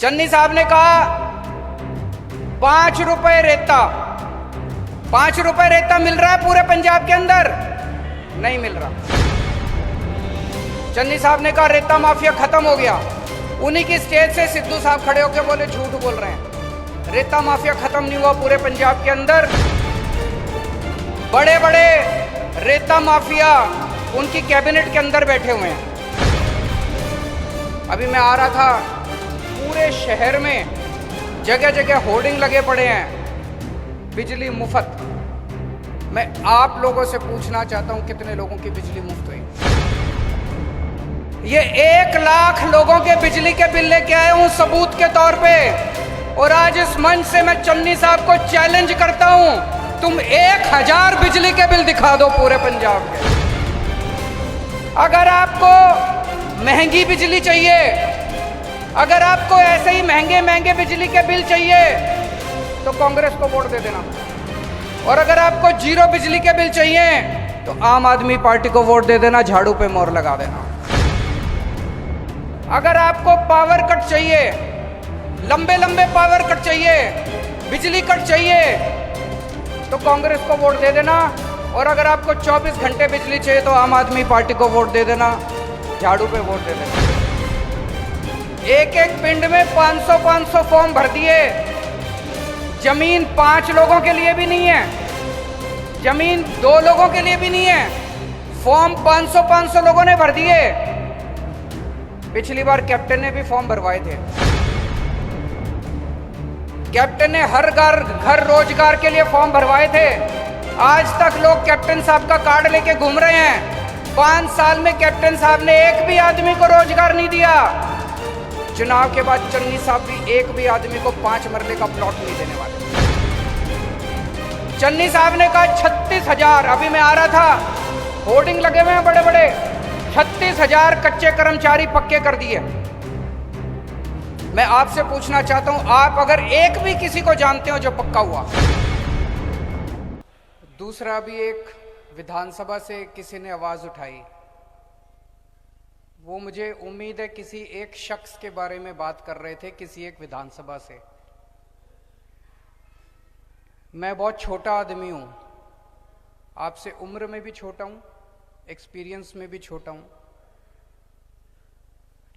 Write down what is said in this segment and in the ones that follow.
चन्नी साहब ने कहा 5 रुपए रेता, 5 रुपए रेता मिल रहा है पूरे पंजाब के अंदर? नहीं मिल रहा। चन्नी साहब ने कहा रेता माफिया खत्म हो गया। उन्हीं की स्टेज से सिद्धू साहब खड़े होकर बोले झूठ बोल रहे हैं, रेता माफिया खत्म नहीं हुआ पूरे पंजाब के अंदर। बड़े बड़े रेता माफिया उनकी कैबिनेट के अंदर बैठे हुए हैं। अभी मैं आ रहा था, पूरे शहर में जगह जगह होर्डिंग लगे पड़े हैं, बिजली मुफ्त। मैं आप लोगों से पूछना चाहता हूं कितने लोगों की बिजली मुफ्त हुई? ये 1 लाख लोगों के बिजली के बिल लेके आया हूं सबूत के तौर पे। और आज इस मंच से मैं चन्नी साहब को चैलेंज करता हूं, तुम 1000 बिजली के बिल दिखा दो पूरे पंजाब के। अगर आपको महंगी बिजली चाहिए, अगर आपको ऐसे ही महंगे महंगे बिजली के बिल चाहिए तो कांग्रेस को वोट दे देना। और अगर आपको 0 बिजली के बिल चाहिए तो आम आदमी पार्टी को वोट दे देना, झाड़ू पे मोहर लगा देना। अगर आपको पावर कट चाहिए, लंबे लंबे पावर कट चाहिए, बिजली कट चाहिए तो कांग्रेस को वोट दे देना। और अगर आपको 24 घंटे बिजली चाहिए तो आम आदमी पार्टी को वोट दे देना, झाड़ू पे वोट दे देना। एक एक पिंड में 500-500 फॉर्म भर दिए। जमीन 5 लोगों के लिए भी नहीं है, जमीन 2 लोगों के लिए भी नहीं है, फॉर्म 500-500 लोगों ने भर दिए। पिछली बार कैप्टन ने भी फॉर्म भरवाए थे। कैप्टन ने हर घर रोजगार के लिए फॉर्म भरवाए थे। आज तक लोग कैप्टन साहब का कार्ड लेके घूम रहे हैं। 5 साल में कैप्टन साहब ने एक भी आदमी को रोजगार नहीं दिया। चुनाव के बाद चन्नी साहब भी एक भी आदमी को 5 मरले का प्लॉट नहीं देने वाले। चन्नी साहब ने कहा 36,000, अभी मैं आ रहा था, होर्डिंग लगे हुए हैं बड़े बड़े, 36,000 कच्चे कर्मचारी पक्के कर दिए। मैं आपसे पूछना चाहता हूं, आप अगर एक भी किसी को जानते हो जो पक्का हुआ? दूसरा भी एक विधानसभा से किसी ने आवाज उठाई, वो मुझे उम्मीद है किसी एक शख्स के बारे में बात कर रहे थे, किसी एक विधानसभा से। मैं बहुत छोटा आदमी हूं, आपसे उम्र में भी छोटा हूं, एक्सपीरियंस में भी छोटा हूं,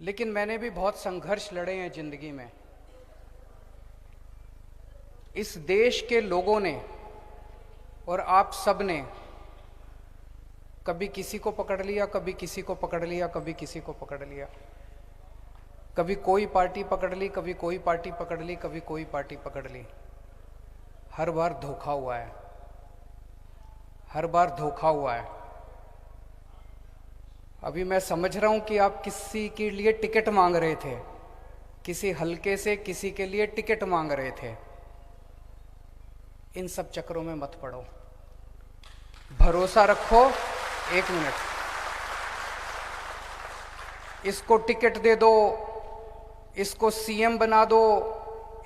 लेकिन मैंने भी बहुत संघर्ष लड़े हैं जिंदगी में। इस देश के लोगों ने और आप सब ने कभी किसी को पकड़ लिया, कभी किसी को पकड़ लिया, कभी किसी को पकड़ लिया, कभी कोई पार्टी पकड़ ली, कभी कोई पार्टी पकड़ ली, कभी कोई पार्टी पकड़ ली। हर बार धोखा हुआ है, हर बार धोखा हुआ है। अभी मैं समझ रहा हूं कि आप किसी के लिए टिकट मांग रहे थे, किसी हलके से किसी के लिए टिकट मांग रहे थे। इन सब चक्रों में मत पड़ो, भरोसा रखो। 1 मिनट, इसको टिकट दे दो, इसको सीएम बना दो,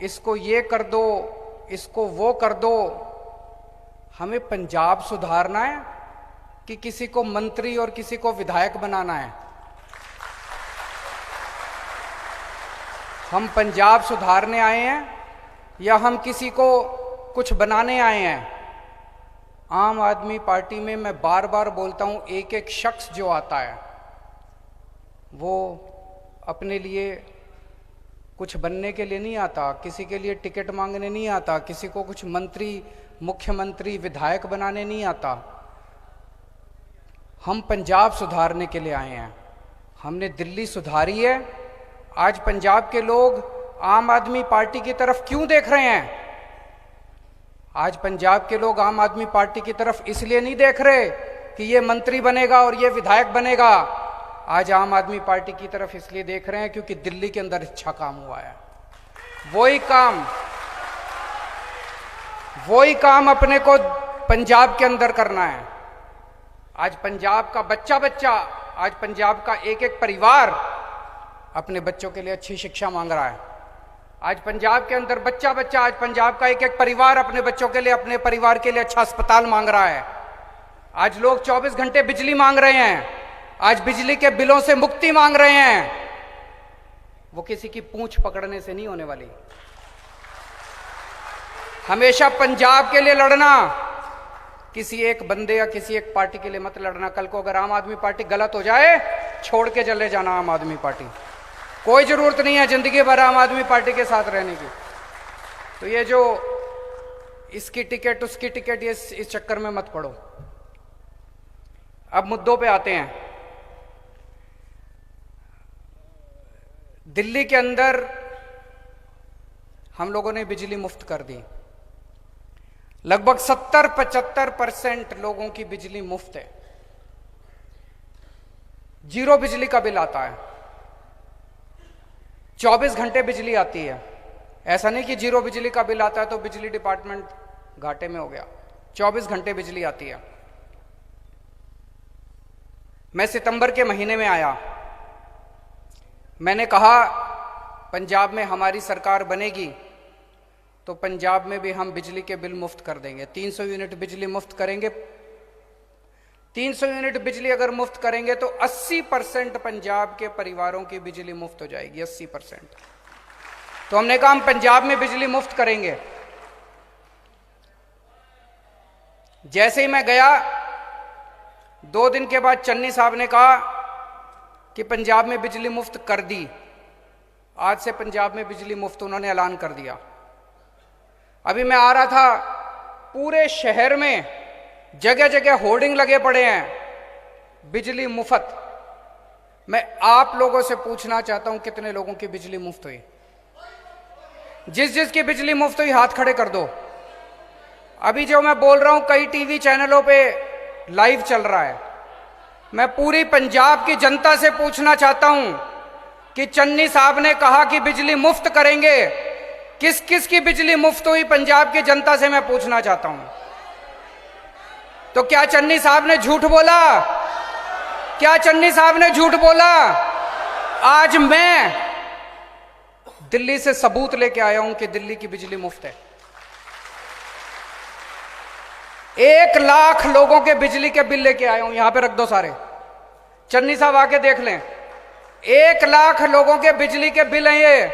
इसको ये कर दो, इसको वो कर दो। हमें पंजाब सुधारना है कि किसी को मंत्री और किसी को विधायक बनाना है? हम पंजाब सुधारने आए हैं या हम किसी को कुछ बनाने आए हैं? आम आदमी पार्टी में मैं बार बार बोलता हूं, एक एक शख्स जो आता है वो अपने लिए कुछ बनने के लिए नहीं आता, किसी के लिए टिकट मांगने नहीं आता, किसी को कुछ मंत्री, मुख्यमंत्री, विधायक बनाने नहीं आता। हम पंजाब सुधारने के लिए आए हैं। हमने दिल्ली सुधारी है। आज पंजाब के लोग आम आदमी पार्टी की तरफ क्यों देख रहे हैं? आज पंजाब के लोग आम आदमी पार्टी की तरफ इसलिए नहीं देख रहे कि ये मंत्री बनेगा और ये विधायक बनेगा। आज आम आदमी पार्टी की तरफ इसलिए देख रहे हैं क्योंकि दिल्ली के अंदर अच्छा काम हुआ है। वही काम अपने को पंजाब के अंदर करना है। आज पंजाब का बच्चा, आज पंजाब का एक एक परिवार अपने बच्चों के लिए अच्छी शिक्षा मांग रहा है। आज पंजाब के अंदर बच्चा, आज पंजाब का एक एक परिवार अपने बच्चों के लिए, अपने परिवार के लिए अच्छा अस्पताल मांग रहा है। आज लोग 24 घंटे बिजली मांग रहे हैं, आज बिजली के बिलों से मुक्ति मांग रहे हैं। वो किसी की पूंछ पकड़ने से नहीं होने वाली। हमेशा पंजाब के लिए लड़ना, किसी एक बंदे या किसी एक पार्टी के लिए मत लड़ना। कल को अगर आम आदमी पार्टी गलत हो जाए, छोड़ के चले जाना आम आदमी पार्टी। कोई जरूरत नहीं है जिंदगी भर आम आदमी पार्टी के साथ रहने की। तो ये जो इसकी टिकट उसकी टिकट, ये इस चक्कर में मत पड़ो। अब मुद्दों पे आते हैं। दिल्ली के अंदर हम लोगों ने बिजली मुफ्त कर दी। लगभग 70-75% लोगों की बिजली मुफ्त है। जीरो बिजली का बिल आता है। 24 घंटे बिजली आती है। ऐसा नहीं कि जीरो बिजली का बिल आता है तो बिजली डिपार्टमेंट घाटे में हो गया। 24 घंटे बिजली आती है। मैं सितंबर के महीने में आया। मैंने कहा पंजाब में हमारी सरकार बनेगी तो पंजाब में भी हम बिजली के बिल मुफ्त कर देंगे। 300 यूनिट बिजली मुफ्त करेंगे। 300 यूनिट बिजली अगर मुफ्त करेंगे तो 80% पंजाब के परिवारों की बिजली मुफ्त हो जाएगी। 80%। तो हमने कहा हम पंजाब में बिजली मुफ्त करेंगे। जैसे ही मैं गया, 2 दिन के बाद चन्नी साहब ने कहा कि पंजाब में बिजली मुफ्त कर दी। आज से पंजाब में बिजली मुफ्त उन्होंने ऐलान कर दिया। अभी मैं आ रहा था, पूरे शहर में जगह जगह होर्डिंग लगे पड़े हैं, बिजली मुफ्त। मैं आप लोगों से पूछना चाहता हूं कितने लोगों की बिजली मुफ्त हुई? जिस जिसकी बिजली मुफ्त हुई हाथ खड़े कर दो। अभी जो मैं बोल रहा हूं कई टीवी चैनलों पे लाइव चल रहा है। मैं पूरी पंजाब की जनता से पूछना चाहता हूं कि चन्नी साहब ने कहा कि बिजली मुफ्त करेंगे, किस किस की बिजली मुफ्त हुई? पंजाब की जनता से मैं पूछना चाहता हूं। तो क्या चन्नी साहब ने झूठ बोला? क्या चन्नी साहब ने झूठ बोला? आज मैं दिल्ली से सबूत लेके आया हूं कि दिल्ली की बिजली मुफ्त है। 1 लाख लोगों के बिजली के बिल लेके आया हूं। यहां पे रख दो सारे, चन्नी साहब आके देख लें। 1 लाख लोगों के बिजली के बिल हैं ये।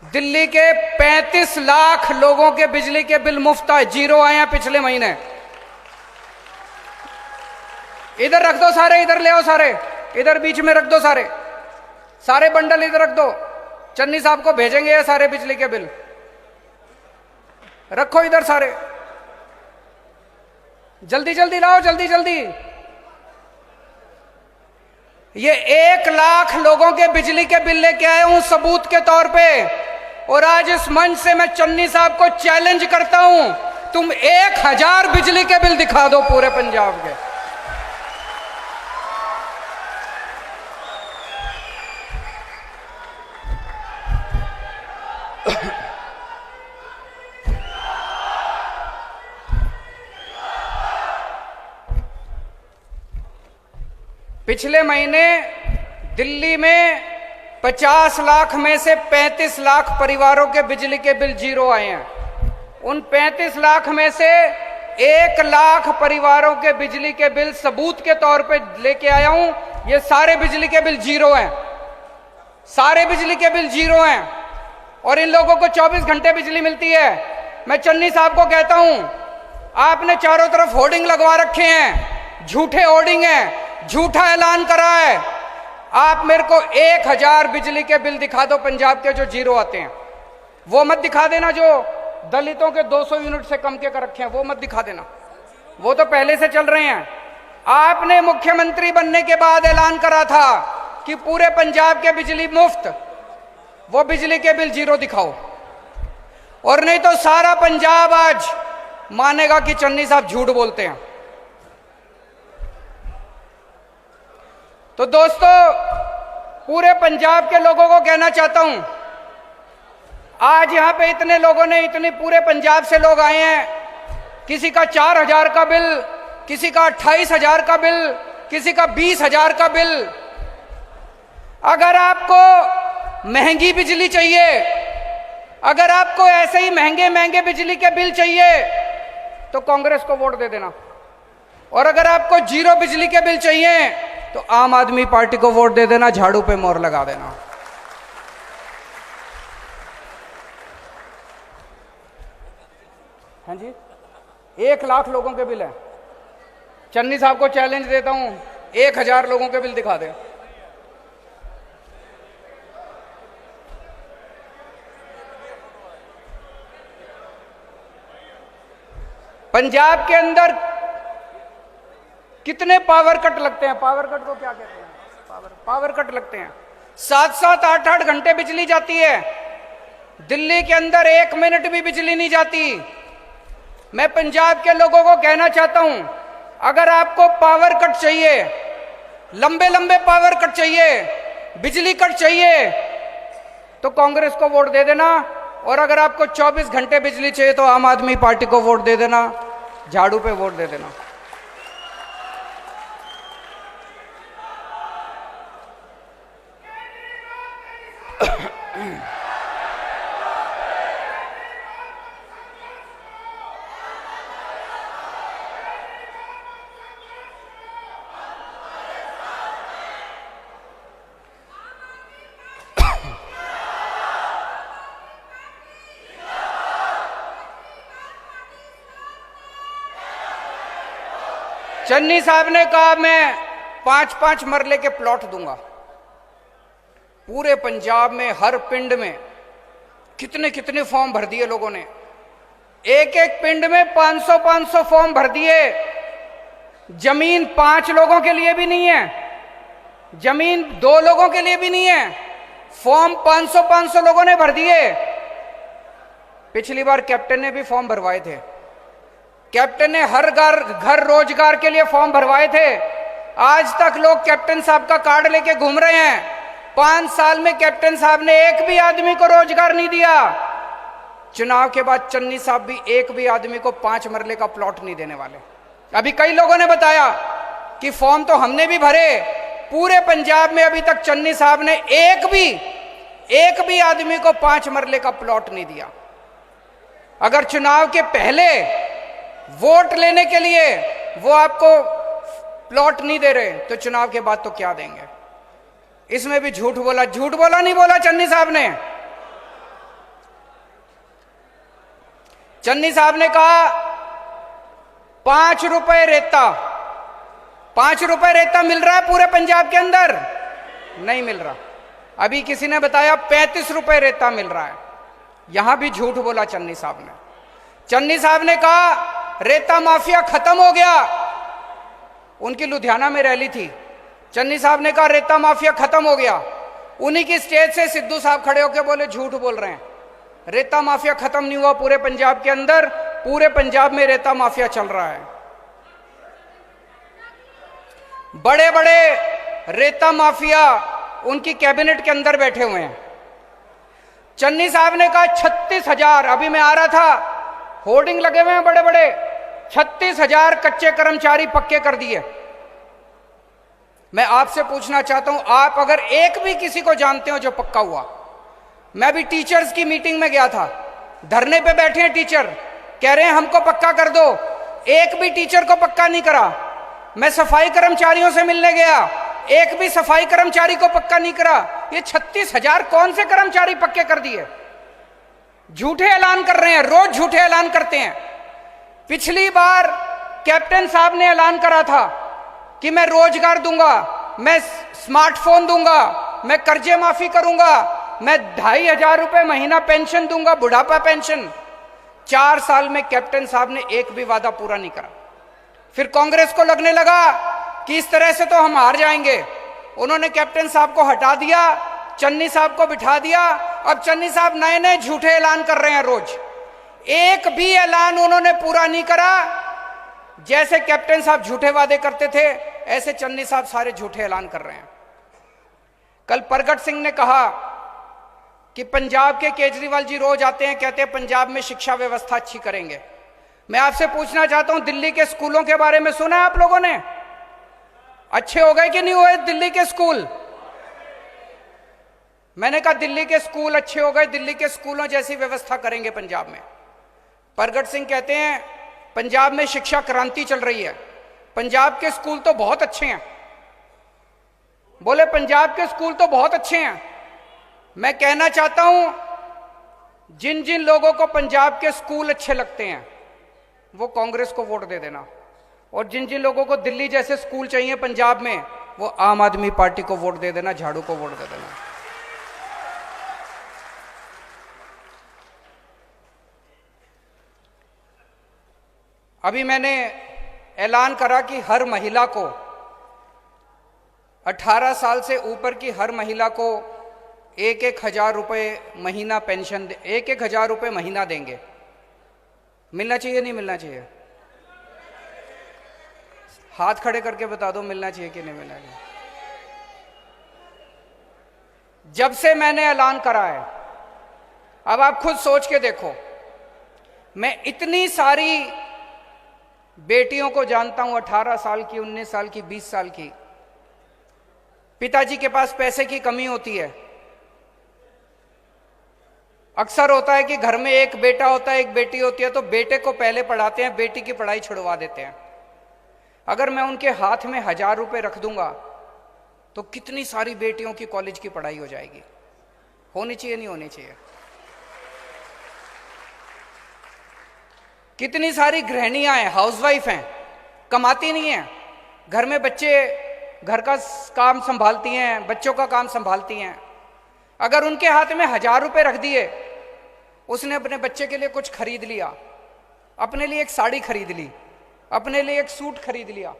दिल्ली के 35 लाख लोगों के बिजली के बिल मुफ्त आए, जीरो आए हैं पिछले महीने। इधर रख दो सारे, इधर ले आओ सारे, इधर बीच में रख दो सारे, सारे बंडल इधर रख दो। चन्नी साहब को भेजेंगे ये सारे बिजली के बिल। रखो इधर सारे, जल्दी जल्दी लाओ, जल्दी जल्दी। ये 1 लाख लोगों के बिजली के बिल लेके आया हूं सबूत के तौर पे। और आज इस मंच से मैं चन्नी साहब को चैलेंज करता हूं, तुम 1000 बिजली के बिल दिखा दो पूरे पंजाब के। पिछले महीने दिल्ली में 50 लाख में से 35 लाख परिवारों के बिजली के बिल जीरो आए हैं। उन 35 लाख में से 1 लाख परिवारों के बिजली के बिल सबूत के तौर पे लेके आया हूं। ये सारे बिजली के बिल जीरो हैं, सारे बिजली के बिल जीरो हैं। और इन लोगों को 24 घंटे बिजली मिलती है। मैं चन्नी साहब को कहता हूं, आपने चारों तरफ होर्डिंग लगवा रखे हैं, झूठे होर्डिंग हैं, झूठा ऐलान करा है। आप मेरे को 1000 बिजली के बिल दिखा दो पंजाब के जो जीरो आते हैं। वो मत दिखा देना जो दलितों के 200 यूनिट से कम के कर रखे हैं, वो मत दिखा देना, वो तो पहले से चल रहे हैं। आपने मुख्यमंत्री बनने के बाद ऐलान करा था कि पूरे पंजाब के बिजली मुफ्त, वो बिजली के बिल जीरो दिखाओ। और नहीं तो सारा पंजाब आज मानेगा कि चन्नी साहब झूठ बोलते हैं। तो दोस्तों, पूरे पंजाब के लोगों को कहना चाहता हूं, आज यहां पे इतने लोगों ने, इतने पूरे पंजाब से लोग आए हैं। किसी का 4000 का बिल, किसी का 28,000 का बिल, किसी का 20,000 का बिल। अगर आपको महंगी बिजली चाहिए, अगर आपको ऐसे ही महंगे महंगे बिजली के बिल चाहिए तो कांग्रेस को वोट दे देना। और अगर आपको जीरो बिजली के बिल चाहिए तो आम आदमी पार्टी को वोट दे देना, झाड़ू पे मोहर लगा देना। हाँ जी, 1 लाख लोगों के बिल है। चन्नी साहब को चैलेंज देता हूं, 1000 लोगों के बिल दिखा दे। पंजाब के अंदर कितने पावर कट लगते हैं? पावर कट को क्या कहते हैं? पावर कट लगते हैं। 7-7, 8-8 घंटे बिजली जाती है। दिल्ली के अंदर 1 मिनट भी बिजली नहीं जाती। मैं पंजाब के लोगों को कहना चाहता हूं, अगर आपको पावर कट चाहिए, लंबे लंबे पावर कट चाहिए, बिजली कट चाहिए, तो कांग्रेस को वोट दे देना। और अगर आपको 24 घंटे बिजली चाहिए तो आम आदमी पार्टी को वोट दे देना, झाड़ू पे वोट दे देना। चन्नी साहब ने कहा मैं 5-5 मरले के प्लॉट दूंगा। पूरे पंजाब में हर पिंड में कितने कितने फॉर्म भर दिए लोगों ने। एक एक पिंड में 500-500 फॉर्म भर दिए। जमीन 5 लोगों के लिए भी नहीं है, जमीन 2 लोगों के लिए भी नहीं है, फॉर्म 500-500 लोगों ने भर दिए। पिछली बार कैप्टन ने भी फॉर्म भरवाए थे। कैप्टन ने हर घर रोजगार के लिए फॉर्म भरवाए थे। आज तक लोग कैप्टन साहब का कार्ड लेके घूम रहे हैं। 5 साल में कैप्टन साहब ने एक भी आदमी को रोजगार नहीं दिया। चुनाव के बाद चन्नी साहब भी एक भी आदमी को 5 मरले का प्लॉट नहीं देने वाले। अभी कई लोगों ने बताया कि फॉर्म तो हमने भी भरे, पूरे पंजाब में अभी तक चन्नी साहब ने एक भी आदमी को 5 मरले का प्लॉट नहीं दिया। अगर चुनाव के पहले वोट लेने के लिए वो आपको प्लॉट नहीं दे रहे तो चुनाव के बाद तो क्या देंगे? इसमें भी झूठ बोला नहीं बोला चन्नी साहब ने। चन्नी साहब ने कहा 5 रुपए रेता, 5 रुपए रेता मिल रहा है पूरे पंजाब के अंदर? नहीं मिल रहा। अभी किसी ने बताया 35 रुपए रेता मिल रहा है। यहां भी झूठ बोला चन्नी साहब ने। चन्नी साहब ने कहा रेता माफिया खत्म हो गया। उनकी लुधियाना में रैली थी। चन्नी साहब ने कहा रेता माफिया खत्म हो गया। उन्हीं की स्टेज से सिद्धू साहब खड़े होकर बोले झूठ बोल रहे हैं, रेता माफिया खत्म नहीं हुआ पूरे पंजाब के अंदर, पूरे पंजाब में रेता माफिया चल रहा है। बड़े बड़े रेता माफिया उनकी कैबिनेट के अंदर बैठे हुए हैं। चन्नी साहब ने कहा 36,000, अभी मैं आ रहा था होर्डिंग लगे हुए हैं बड़े बड़े, 36,000 कच्चे कर्मचारी पक्के कर दिए। मैं आपसे पूछना चाहता हूं, आप अगर एक भी किसी को जानते हो जो पक्का हुआ? मैं भी टीचर्स की मीटिंग में गया था, धरने पे बैठे हैं टीचर, कह रहे हैं हमको पक्का कर दो। एक भी टीचर को पक्का नहीं करा। मैं सफाई कर्मचारियों से मिलने गया, एक भी सफाई कर्मचारी को पक्का नहीं करा। ये 36,000 कौन से कर्मचारी पक्के कर दिए? झूठे ऐलान कर रहे हैं, रोज झूठे ऐलान करते हैं। पिछली बार कैप्टन साहब ने ऐलान करा था कि मैं रोजगार दूंगा, मैं स्मार्टफोन दूंगा, मैं कर्जे माफी करूंगा, मैं 2,500 रुपए महीना पेंशन दूंगा, बुढ़ापा पेंशन। 4 साल में कैप्टन साहब ने एक भी वादा पूरा नहीं करा। फिर कांग्रेस को लगने लगा कि इस तरह से तो हम हार जाएंगे। उन्होंने कैप्टन साहब को हटा दिया, चन्नी साहब को बिठा दिया। अब चन्नी साहब नए नए झूठे ऐलान कर रहे हैं रोज। एक भी ऐलान उन्होंने पूरा नहीं करा। जैसे कैप्टन साहब झूठे वादे करते थे, ऐसे चन्नी साहब सारे झूठे ऐलान कर रहे हैं। कल प्रगट सिंह ने कहा कि पंजाब के केजरीवाल जी रोज आते हैं, कहते हैं पंजाब में शिक्षा व्यवस्था अच्छी करेंगे। मैं आपसे पूछना चाहता हूं, दिल्ली के स्कूलों के बारे में सुना है आप लोगों ने? अच्छे हो गए कि नहीं हुए दिल्ली के स्कूल? मैंने कहा दिल्ली के स्कूल अच्छे हो गए, दिल्ली के स्कूलों जैसी व्यवस्था करेंगे पंजाब में। प्रगट सिंह कहते हैं पंजाब में शिक्षा क्रांति चल रही है, पंजाब के स्कूल तो बहुत अच्छे हैं। बोले पंजाब के स्कूल तो बहुत अच्छे हैं। मैं कहना चाहता हूं, जिन जिन लोगों को पंजाब के स्कूल अच्छे लगते हैं वो कांग्रेस को वोट दे देना, और जिन जिन लोगों को दिल्ली जैसे स्कूल चाहिए पंजाब में, वो आम आदमी पार्टी को वोट दे देना, झाड़ू को वोट दे देना। अभी मैंने ऐलान करा कि हर महिला को, 18 साल से ऊपर की हर महिला को 1,000 रुपये महीना पेंशन, 1,000 रुपये महीना देंगे। मिलना चाहिए नहीं मिलना चाहिए? हाथ खड़े करके बता दो मिलना चाहिए कि नहीं मिलना चाहिए। जब से मैंने ऐलान करा है, अब आप खुद सोच के देखो, मैं इतनी सारी बेटियों को जानता हूं, 18 साल की, 19 साल की, 20 साल की, पिताजी के पास पैसे की कमी होती है। अक्सर होता है कि घर में एक बेटा होता है, एक बेटी होती है, तो बेटे को पहले पढ़ाते हैं, बेटी की पढ़ाई छुड़वा देते हैं। अगर मैं उनके हाथ में 1,000 रुपए रख दूंगा तो कितनी सारी बेटियों की कॉलेज की पढ़ाई हो जाएगी। होनी चाहिए नहीं होनी चाहिए? कितनी सारी गृहिणियां हैं, हाउसवाइफ हैं, कमाती नहीं हैं, घर में बच्चे, घर का काम संभालती हैं, बच्चों का काम संभालती हैं। अगर उनके हाथ में 1,000 रुपए रख दिए, उसने अपने बच्चे के लिए कुछ खरीद लिया, अपने लिए एक साड़ी खरीद ली, अपने लिए एक सूट खरीद लिया,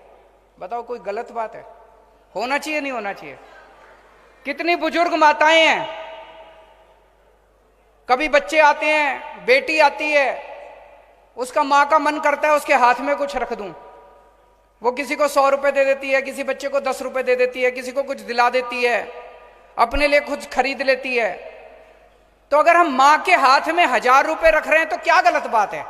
बताओ कोई गलत बात है? होना चाहिए नहीं होना चाहिए? कितनी बुजुर्ग माताएं हैं, कभी बच्चे आते हैं, बेटी आती है, उसका मां का मन करता है उसके हाथ में कुछ रख दूं, वो किसी को 100 रुपए दे देती है, किसी बच्चे को 10 रुपए दे देती है, किसी को कुछ दिला देती है, अपने लिए कुछ खरीद लेती है। तो अगर हम मां के हाथ में 1,000 रुपए रख रहे हैं तो क्या गलत बात है?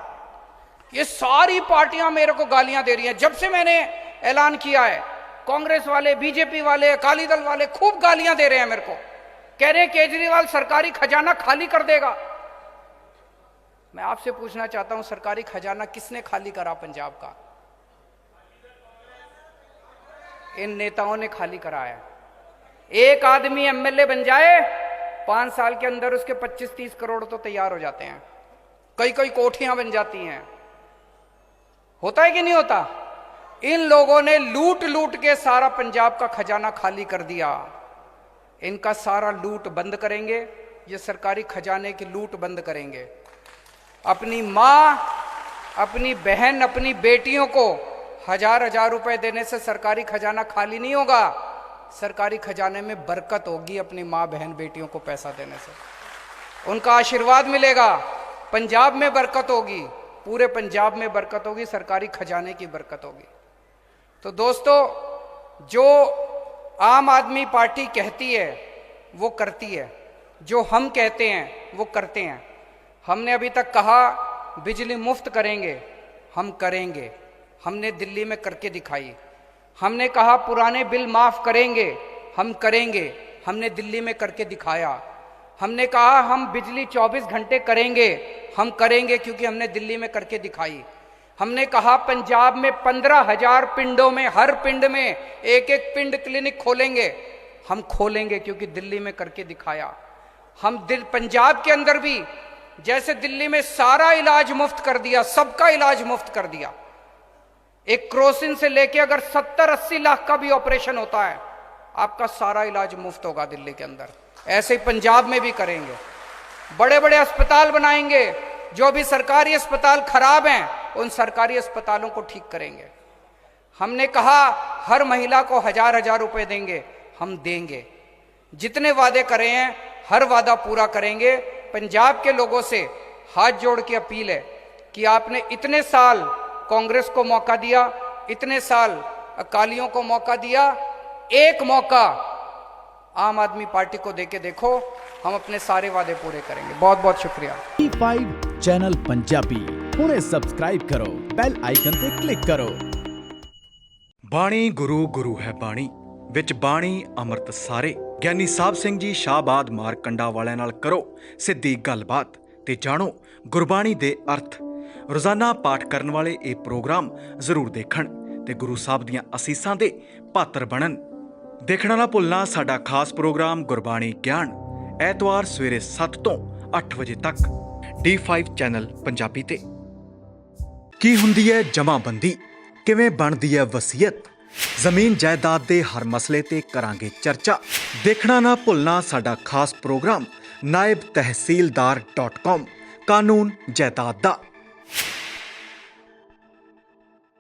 ये सारी पार्टियां मेरे को गालियां दे रही हैं। जब से मैंने ऐलान किया है, कांग्रेस वाले, बीजेपी वाले, अकाली दल वाले खूब गालियां दे रहे हैं मेरे को, कह रहे हैं केजरीवाल सरकारी खजाना खाली कर देगा। मैं आपसे पूछना चाहता हूं, सरकारी खजाना किसने खाली करा पंजाब का? इन नेताओं ने खाली कराया। एक आदमी एमएलए बन जाए, 5 साल के अंदर उसके 25-30 करोड़ तो तैयार हो जाते हैं, कई कई कोठियां बन जाती हैं। होता है कि नहीं होता? इन लोगों ने लूट लूट के सारा पंजाब का खजाना खाली कर दिया। इनका सारा लूट बंद करेंगे, ये सरकारी खजाने की लूट बंद करेंगे। अपनी मां, अपनी बहन, अपनी बेटियों को 1,000 रुपए देने से सरकारी खजाना खाली नहीं होगा, सरकारी खजाने में बरकत होगी। अपनी मां, बहन, बेटियों को पैसा देने से उनका आशीर्वाद मिलेगा, पंजाब में बरकत होगी, पूरे पंजाब में बरकत होगी, सरकारी खजाने की बरकत होगी। तो दोस्तों, जो आम आदमी पार्टी कहती है वो करती है, जो हम कहते हैं वो करते हैं। हमने अभी तक कहा बिजली मुफ्त करेंगे, हम करेंगे, हमने दिल्ली में करके दिखाई। हमने कहा पुराने बिल माफ करेंगे, हम करेंगे, हमने दिल्ली में करके दिखाया। हमने कहा हम बिजली 24 घंटे करेंगे, हम करेंगे, क्योंकि हमने दिल्ली में करके दिखाई। हमने कहा पंजाब में 15,000 पिंडों में, हर पिंड में एक एक पिंड क्लिनिक खोलेंगे, हम खोलेंगे, क्योंकि दिल्ली में करके दिखाया। हम पंजाब के अंदर भी जैसे दिल्ली में सारा इलाज मुफ्त कर दिया, सबका इलाज मुफ्त कर दिया। एक क्रोसिन से लेके अगर 70-80 लाख का भी ऑपरेशन होता है, आपका सारा इलाज मुफ्त होगा दिल्ली के अंदर। ऐसे ही पंजाब में भी करेंगे। बड़े बड़े अस्पताल बनाएंगे, जो भी सरकारी अस्पताल खराब हैं उन सरकारी अस्पतालों को ठीक करेंगे। हमने कहा हर महिला को 1,000 रुपए देंगे, हम देंगे। जितने वादे करे हैं हर वादा पूरा करेंगे। पंजाब के लोगों से हाथ जोड़ के अपील है कि आपने इतने साल कांग्रेस को मौका दिया, इतने साल अकालियों को मौका दिया, एक मौका आम आदमी पार्टी को देके देखो, हम अपने सारे वादे पूरे करेंगे। बहुत बहुत शुक्रिया। D5 चैनल पंजाबी हुणे सब्सक्राइब करो, बेल आइकन पे क्लिक करो। बाणी गुरु गुरु है बाणी, विच बाणी अमृत सारे। ਗਿਆਨੀ ਸਾਹਿਬ ਸਿੰਘ ਜੀ ਸ਼ਾਹਬਾਦ ਮਾਰਕੰਡਾ ਵਾਲਿਆਂ ਨਾਲ ਕਰੋ ਸਿੱਧੀ ਗੱਲਬਾਤ ਤੇ ਜਾਣੋ ਗੁਰਬਾਣੀ ਦੇ ਅਰਥ। ਰੋਜ਼ਾਨਾ ਪਾਠ ਕਰਨ ਵਾਲੇ ਇਹ ਪ੍ਰੋਗਰਾਮ ਜ਼ਰੂਰ ਦੇਖਣ ਤੇ ਗੁਰੂ ਸਾਹਿਬ ਦੀਆਂ ਅਸੀਸਾਂ ਦੇ ਪਾਤਰ ਬਣਨ। ਦੇਖਣਾ ਨਾ ਭੁੱਲਣਾ ਸਾਡਾ ਖਾਸ ਪ੍ਰੋਗਰਾਮ ਗੁਰਬਾਣੀ ਗਿਆਨ, ਐਤਵਾਰ ਸਵੇਰੇ 7 ਤੋਂ 8 ਵਜੇ ਤੱਕ D5 ਚੈਨਲ ਪੰਜਾਬੀ ਤੇ। ਕੀ ਹੁੰਦੀ ਹੈ ਜਮਾਬੰਦੀ, ਕਿਵੇਂ ਬਣਦੀ ਹੈ ਵਸੀਅਤ, ਜ਼ਮੀਨ ਜਾਇਦਾਦ ਦੇ ਹਰ ਮਸਲੇ ਤੇ ਕਰਾਂਗੇ ਚਰਚਾ। ਦੇਖਣਾ ਨਾ ਭੁੱਲਣਾ ਸਾਡਾ ਖਾਸ ਪ੍ਰੋਗਰਾਮ naibtehsildar.com ਕਾਨੂੰਨ ਜਾਇਦਾਦ ਦਾ।